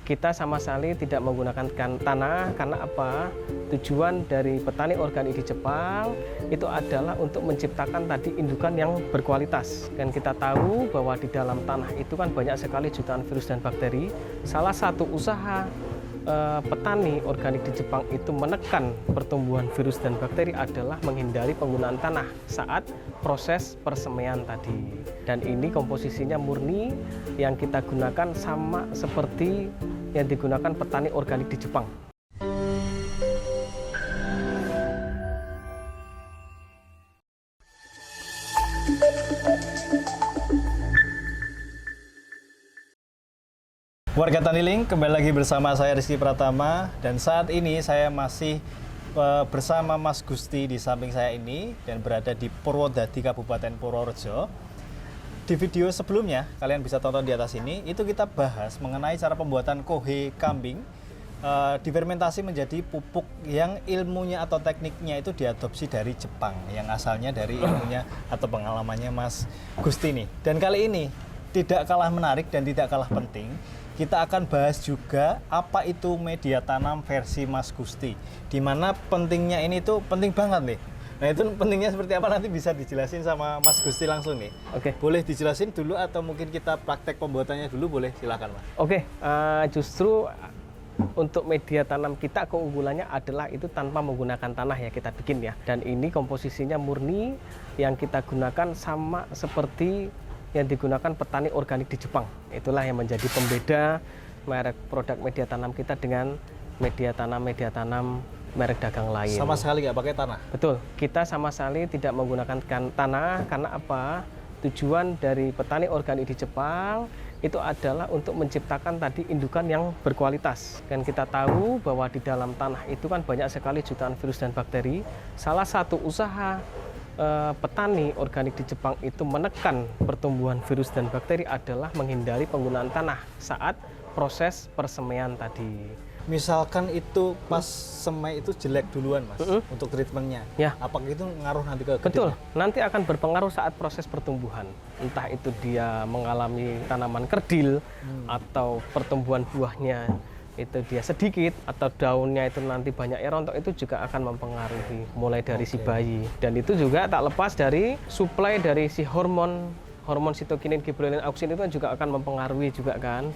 kita sama sekali tidak menggunakan tanah karena apa? Tujuan dari petani organik di Jepang itu adalah untuk menciptakan tadi indukan yang berkualitas. Dan kita tahu bahwa di dalam tanah itu kan banyak sekali jutaan virus dan bakteri. Salah satu usaha petani organik di Jepang itu menekan pertumbuhan virus dan bakteri adalah menghindari penggunaan tanah saat proses persemaian tadi. Dan ini komposisinya murni yang kita gunakan sama seperti yang digunakan petani organik di Jepang. Warga Taniling, kembali lagi bersama saya Rizky Pratama, dan saat ini saya masih bersama Mas Gusti di samping saya ini dan berada di Purwodadi, Kabupaten Purworejo. Di video sebelumnya, kalian bisa tonton di atas ini, itu kita bahas mengenai cara pembuatan kohe kambing difermentasi menjadi pupuk yang ilmunya atau tekniknya itu diadopsi dari Jepang, yang asalnya dari ilmunya atau pengalamannya Mas Gusti nih. Dan kali ini tidak kalah menarik dan tidak kalah penting, kita akan bahas juga apa itu media tanam versi Mas Gusti. Di mana pentingnya ini tuh penting banget nih. Nah itu pentingnya seperti apa nanti bisa dijelasin sama Mas Gusti langsung nih. Oke. Boleh dijelasin dulu atau mungkin kita praktek pembuatannya dulu, boleh, silakan Mas. Oke, justru untuk media tanam kita keunggulannya adalah itu tanpa menggunakan tanah ya kita bikin ya. Dan ini komposisinya murni yang kita gunakan sama seperti yang digunakan petani organik di Jepang. Itulah yang menjadi pembeda merek produk media tanam kita dengan media tanam merek dagang lain. Sama sekali nggak pakai tanah? Betul, kita sama sekali tidak menggunakan tanah karena apa? Tujuan dari petani organik di Jepang itu adalah untuk menciptakan tadi indukan yang berkualitas. Dan kita tahu bahwa di dalam tanah itu kan banyak sekali jutaan virus dan bakteri. Salah satu usaha petani organik di Jepang itu menekan pertumbuhan virus dan bakteri adalah menghindari penggunaan tanah saat proses persemaian tadi. Misalkan itu pas semai itu jelek duluan Mas, untuk treatmentnya, ya. Apakah itu ngaruh nanti ke Betul, gedenya? nanti akan berpengaruh saat proses pertumbuhan. Entah itu dia mengalami tanaman kerdil atau pertumbuhan buahnya itu dia sedikit atau daunnya itu nanti banyak rontok, itu juga akan mempengaruhi mulai dari si bayi. Dan itu juga tak lepas dari suplai dari si hormon sitokinin, gibberellin, auksin itu juga akan mempengaruhi juga kan.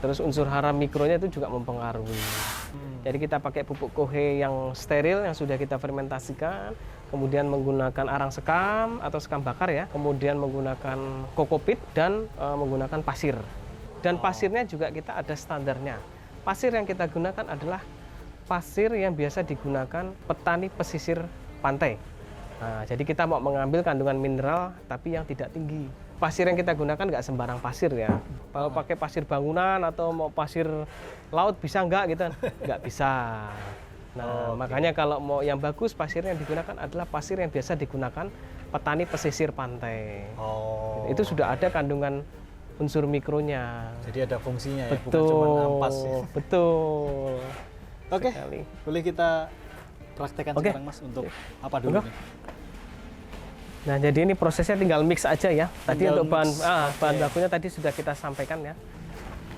Terus unsur hara mikronya itu juga mempengaruhi. Jadi kita pakai pupuk kohe yang steril yang sudah kita fermentasikan, kemudian menggunakan arang sekam atau sekam bakar ya, kemudian menggunakan kokopit dan menggunakan pasir. Dan pasirnya juga kita ada standarnya. Pasir yang kita gunakan adalah pasir yang biasa digunakan petani pesisir pantai. Nah, jadi kita mau mengambil kandungan mineral tapi yang tidak tinggi. Pasir yang kita gunakan nggak sembarang pasir ya. Kalau pakai pasir bangunan atau mau pasir laut bisa nggak gitu? Nggak bisa. Nah, makanya kalau mau yang bagus pasir yang digunakan adalah pasir yang biasa digunakan petani pesisir pantai. Itu sudah ada kandungan unsur mikronya. Jadi ada fungsinya ya, betul, bukan cuma ampas ya. Betul. Oke, Sekali. boleh kita praktekkan sekarang Mas untuk apa dulu nih? Nah, jadi ini prosesnya tinggal mix aja ya. Tadi Tinggal untuk bahan mix. bakunya tadi sudah kita sampaikan ya.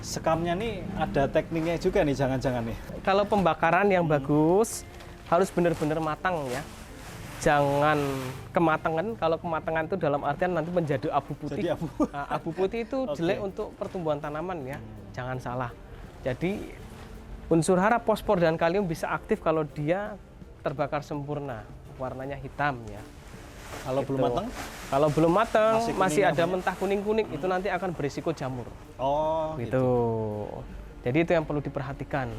Sekamnya nih ada tekniknya juga nih, jangan-jangan nih. Kalau pembakaran yang bagus harus benar-benar matang ya. Jangan kematangan. Kalau kematangan itu dalam artian nanti menjadi abu putih. Jadi abu. Nah, abu putih itu jelek untuk pertumbuhan tanaman ya. Jangan salah. Jadi unsur hara, fosfor dan kalium bisa aktif kalau dia terbakar sempurna, warnanya hitam ya. Kalau Gitu. belum matang? Kalau belum matang, masih ada namanya? mentah kuning-kuning, itu nanti akan berisiko jamur. Oh, Gitu. Jadi itu yang perlu diperhatikan.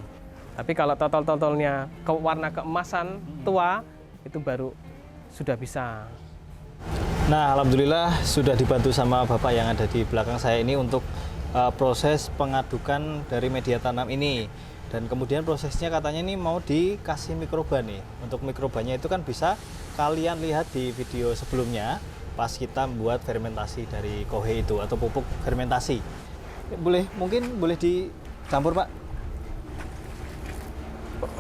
Tapi kalau totol-totolnya warna keemasan tua, itu baru sudah bisa. Nah, alhamdulillah sudah dibantu sama Bapak yang ada di belakang saya ini untuk proses pengadukan dari media tanam ini. Dan kemudian prosesnya katanya ini mau dikasih mikroba nih. Untuk mikrobanya itu kan bisa kalian lihat di video sebelumnya pas kita membuat fermentasi dari kohe itu atau pupuk fermentasi. Mungkin boleh dicampur Pak.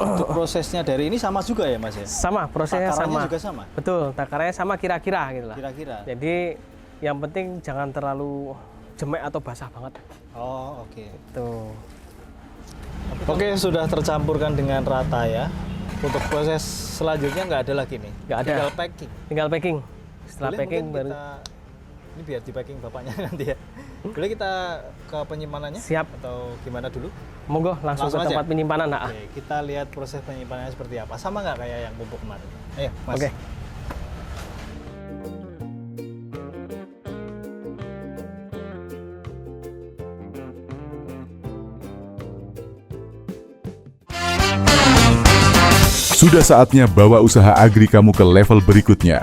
Untuk prosesnya dari ini sama juga ya Mas ya? Sama, prosesnya Takarannya sama. juga sama? Betul, takarannya sama kira-kira gitu lah. Kira-kira? Jadi yang penting jangan terlalu jemek atau basah banget. Oh, oke. Tuh. Oke, sudah tercampurkan dengan rata ya. Untuk proses selanjutnya nggak ada lagi nih. Nggak ada. Tinggal packing. Tinggal packing. Setelah Boleh packing mungkin baru ini biar di packing bapaknya nanti ya. Boleh kita ke penyimpanannya? siap. Atau gimana dulu? Monggo langsung Langsung ke aja? tempat penyimpanan. Nah. Oke, kita lihat proses penyimpanannya seperti apa. Sama nggak kayak yang pupuk kemarin? Ayo, Mas. Oke. Sudah saatnya bawa usaha agri kamu ke level berikutnya.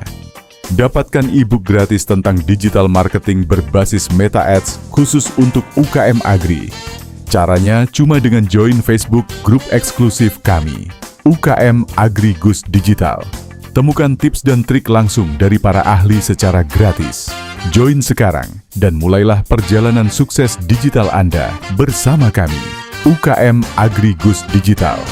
Dapatkan e-book gratis tentang digital marketing berbasis Meta Ads khusus untuk UKM Agri. Caranya cuma dengan join Facebook grup eksklusif kami, UKM Agri Gus Digital. Temukan tips dan trik langsung dari para ahli secara gratis. Join sekarang dan mulailah perjalanan sukses digital Anda bersama kami, UKM Agri Gus Digital.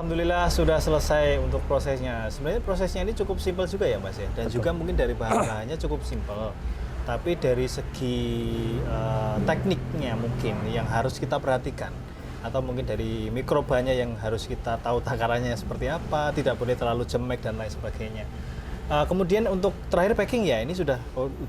Alhamdulillah sudah selesai untuk prosesnya. Sebenarnya prosesnya ini cukup simpel juga ya Mas ya. Dan juga mungkin dari bahan-bahannya cukup simpel. Tapi dari segi tekniknya mungkin yang harus kita perhatikan. Atau mungkin dari mikrobanya yang harus kita tahu takarannya seperti apa. Tidak boleh terlalu jemek dan lain sebagainya. Kemudian untuk terakhir packing ya, ini sudah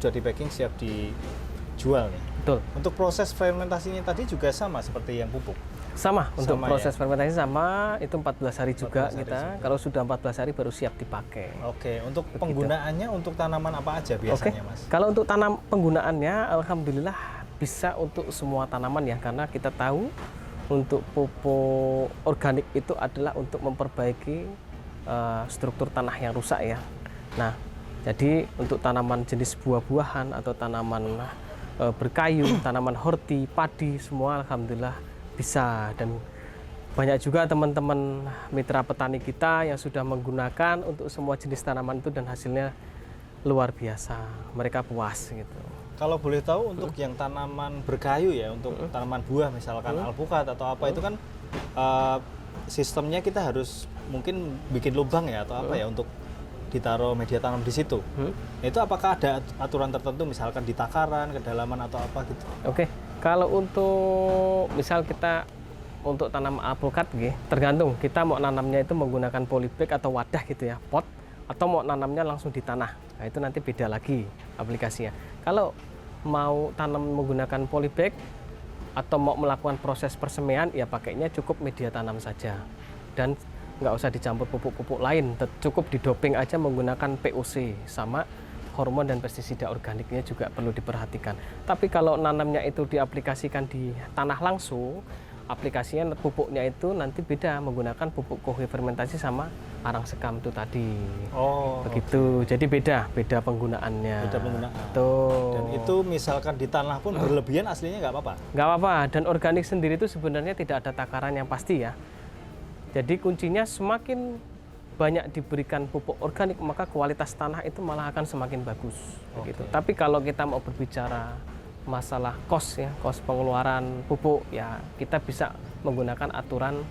di packing siap dijual nih. Betul. Untuk proses fermentasinya tadi juga sama seperti yang pupuk. Sama, untuk Sama proses ya? fermentasi sama, itu 14 hari juga 14 hari kita. juga. Kalau sudah 14 hari baru siap dipakai. Oke, untuk penggunaannya untuk tanaman apa aja biasanya, Mas? Kalau untuk tanam penggunaannya, alhamdulillah bisa untuk semua tanaman ya, karena kita tahu untuk pupuk organik itu adalah untuk memperbaiki struktur tanah yang rusak ya. Nah, jadi untuk tanaman jenis buah-buahan atau tanaman berkayu, tanaman horti, padi, semua alhamdulillah bisa. Dan banyak juga teman-teman mitra petani kita yang sudah menggunakan untuk semua jenis tanaman itu dan hasilnya luar biasa, mereka puas gitu. Kalau boleh tahu untuk yang tanaman berkayu ya, untuk tanaman buah misalkan alpukat atau apa itu kan sistemnya kita harus mungkin bikin lubang ya atau apa ya untuk ditaruh media tanam di situ. Itu apakah ada aturan tertentu misalkan di takaran, kedalaman atau apa gitu? Oke, kalau untuk misal kita untuk tanam alpukat tergantung kita mau nanamnya itu menggunakan polybag atau wadah gitu ya, pot, atau mau nanamnya langsung di tanah. Nah, itu nanti beda lagi aplikasinya. Kalau mau tanam menggunakan polybag atau mau melakukan proses persemaian ya pakainya cukup media tanam saja. Dan nggak usah dicampur pupuk-pupuk lain, cukup didoping aja menggunakan POC sama hormon dan pestisida organiknya juga perlu diperhatikan. Tapi kalau nanamnya itu diaplikasikan di tanah langsung, aplikasinya pupuknya itu nanti beda menggunakan pupuk kohe fermentasi sama arang sekam itu tadi. Oh, begitu. Jadi beda penggunaannya. Beda penggunaan. Tuh. Dan itu misalkan di tanah pun berlebihan aslinya nggak apa-apa? Nggak apa-apa. Dan organik sendiri itu sebenarnya tidak ada takaran yang pasti ya. Jadi kuncinya semakin banyak diberikan pupuk organik maka kualitas tanah itu malah akan semakin bagus. Begitu. Tapi kalau kita mau berbicara masalah kos ya, kos pengeluaran pupuk ya kita bisa menggunakan aturan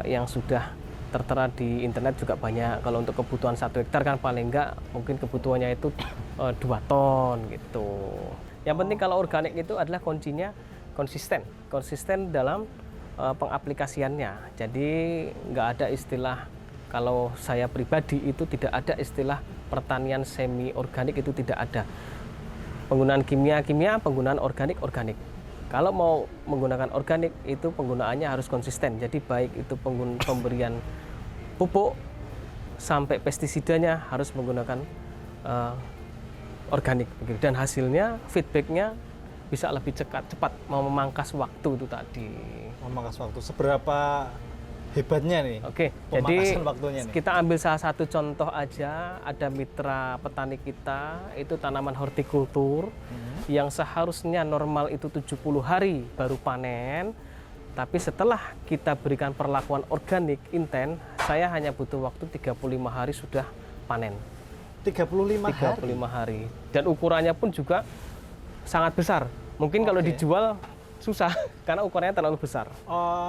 yang sudah tertera di internet juga banyak. Kalau untuk kebutuhan 1 hektar kan paling enggak mungkin kebutuhannya itu 2 ton gitu. Yang penting kalau organik itu adalah kuncinya konsisten dalam pengaplikasiannya. Jadi nggak ada istilah, kalau saya pribadi itu tidak ada istilah pertanian semi organik, itu tidak ada. Penggunaan kimia, penggunaan organik. Kalau mau menggunakan organik itu penggunaannya harus konsisten. Jadi baik itu pemberian pupuk sampai pestisidanya harus menggunakan organik. Dan hasilnya, feedbacknya bisa lebih cepat, mau memangkas waktu itu tadi. Memangkas waktu. Seberapa hebatnya nih? Oke, jadi kita ambil salah satu contoh aja. Ada mitra petani kita, itu tanaman hortikultur yang seharusnya normal itu 70 hari baru panen. Tapi setelah kita berikan perlakuan organik inten, saya hanya butuh waktu 35 hari sudah panen. 35 hari. Dan ukurannya pun juga sangat besar. Mungkin kalau dijual susah karena ukurannya terlalu besar.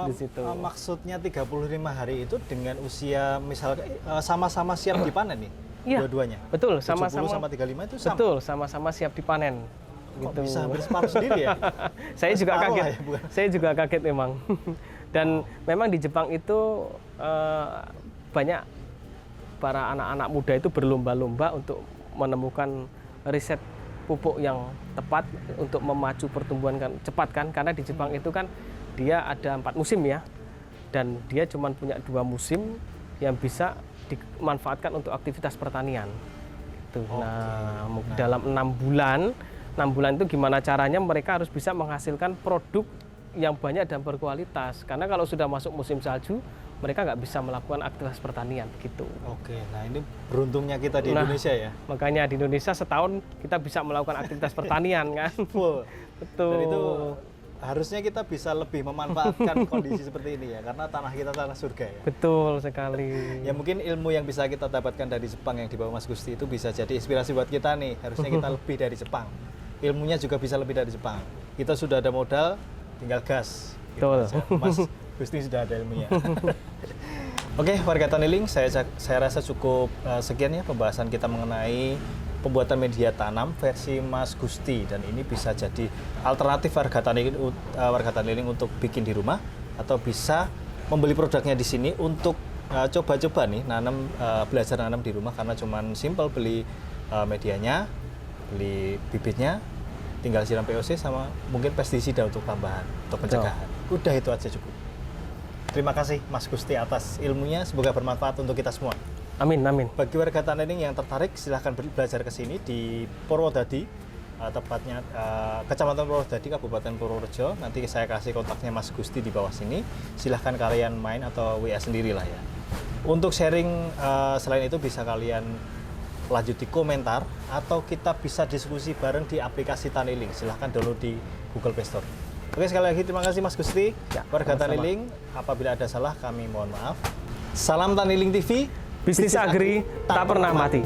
Di situ. Maksudnya 35 hari itu dengan usia misalnya sama-sama siap dipanen nih. Iya. dua-duanya. Betul, 70 sama-sama. sama 35 itu sama. Betul, sama-sama siap dipanen. Kok bisa hampir separuh sendiri ya? Saya juga Separuh kaget. lah ya, bukan? Saya juga kaget memang. Dan memang di Jepang itu banyak para anak-anak muda itu berlomba-lomba untuk menemukan riset pupuk yang tepat untuk memacu pertumbuhan kan cepat kan, karena di Jepang itu kan dia ada 4 musim ya, dan dia cuma punya 2 musim yang bisa dimanfaatkan untuk aktivitas pertanian. Tuh. Nah, dalam 6 bulan itu gimana caranya mereka harus bisa menghasilkan produk yang banyak dan berkualitas, karena kalau sudah masuk musim salju mereka nggak bisa melakukan aktivitas pertanian gitu. Oke, nah ini beruntungnya kita di Indonesia ya. Makanya di Indonesia setahun kita bisa melakukan aktivitas pertanian kan. Full. Betul. Dan itu harusnya kita bisa lebih memanfaatkan kondisi seperti ini ya, karena tanah kita tanah surga ya. Betul sekali. Ya mungkin ilmu yang bisa kita dapatkan dari Jepang yang dibawa Mas Gusti itu bisa jadi inspirasi buat kita nih. Harusnya kita lebih dari Jepang. Ilmunya juga bisa lebih dari Jepang. Kita sudah ada modal, tinggal gas. Betul. Mas Gusti sudah ada ilmunya. Oke, warga Taniling, saya rasa cukup sekian ya pembahasan kita mengenai pembuatan media tanam versi Mas Gusti, dan ini bisa jadi alternatif warga Taniling untuk bikin di rumah, atau bisa membeli produknya di sini untuk coba-coba nih belajar nanam di rumah, karena cuman simple beli medianya, beli bibitnya, tinggal siram POC sama mungkin pestisida untuk tambahan, untuk pencegahan. Udah itu aja cukup. Terima kasih Mas Gusti atas ilmunya, semoga bermanfaat untuk kita semua. Amin, amin. Bagi warga Taniling yang tertarik, silahkan belajar ke sini di Purwodadi, tepatnya Kecamatan Purwodadi, Kabupaten Purworejo. Nanti saya kasih kontaknya Mas Gusti di bawah sini. Silahkan kalian main atau WA sendirilah ya. Untuk sharing selain itu bisa kalian lanjut di komentar, atau kita bisa diskusi bareng di aplikasi Taniling. Silahkan download di Google Play Store. Oke, sekali lagi terima kasih Mas Gusti. Ya, warga sama-sama. Taniling, apabila ada salah kami mohon maaf. Salam Taniling TV. Bisnis agri tak pernah mati.